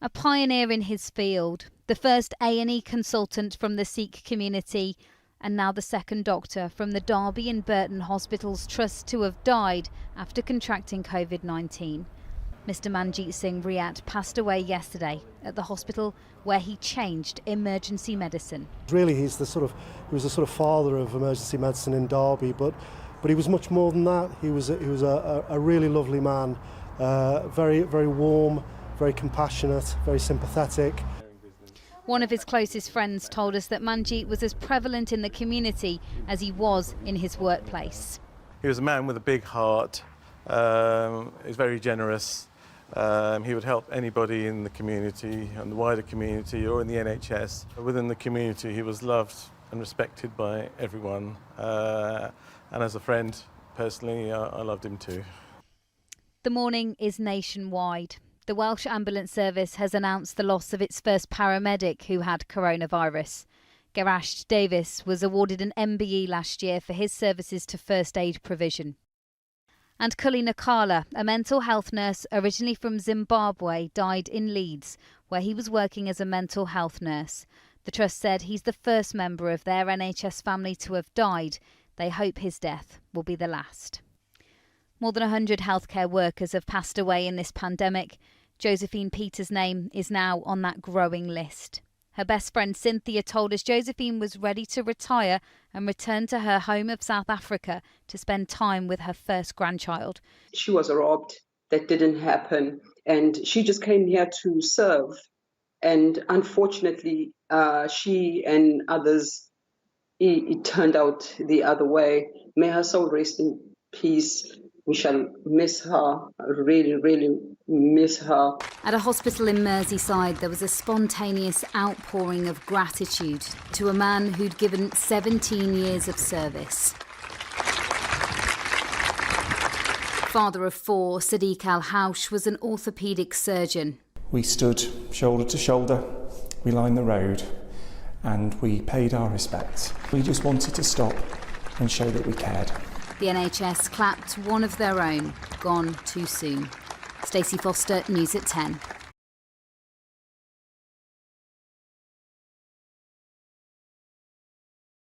A pioneer in his field, the first A&E consultant from the Sikh community, and now the second doctor from the Derby and Burton Hospitals Trust to have died after contracting COVID-19. Mr Manjit Singh Riat passed away yesterday at the hospital where he changed emergency medicine. Really, he was the sort of father of emergency medicine in Derby, but he was much more than that. He was a really lovely man, very warm, very compassionate, very sympathetic. One of his closest friends told us that Manjit was as prevalent in the community as he was in his workplace. He was a man with a big heart. He was very generous. He would help anybody in the community, and the wider community, or in the NHS. Within the community, he was loved and respected by everyone. And as a friend, personally, I loved him too. The mourning is nationwide. The Welsh Ambulance Service has announced the loss of its first paramedic who had coronavirus. Garasht Davis was awarded an MBE last year for his services to first aid provision. And Cully Nakala, a mental health nurse originally from Zimbabwe, died in Leeds, where he was working as a mental health nurse. The Trust said he's the first member of their NHS family to have died. They hope his death will be the last. More than 100 healthcare workers have passed away in this pandemic. Josephine Peter's name is now on that growing list. Her best friend CYNTHIA told us Josephine was ready to retire and return to her home of South Africa to spend time with her first grandchild. She was robbed. That didn't happen. And she just came here to serve. And unfortunately, she and others, it turned out the other way. May her soul rest in peace. We shall miss her, really miss her. At a hospital in Merseyside, there was a spontaneous outpouring of gratitude to a man who'd given 17 years of service. Father of four, Sadiq Al-Haush was an orthopaedic surgeon. We stood shoulder to shoulder, we lined the road, and we paid our respects. We just wanted to stop and show that we cared. The NHS clapped one of their own, gone too soon. Stacey Foster, News at 10.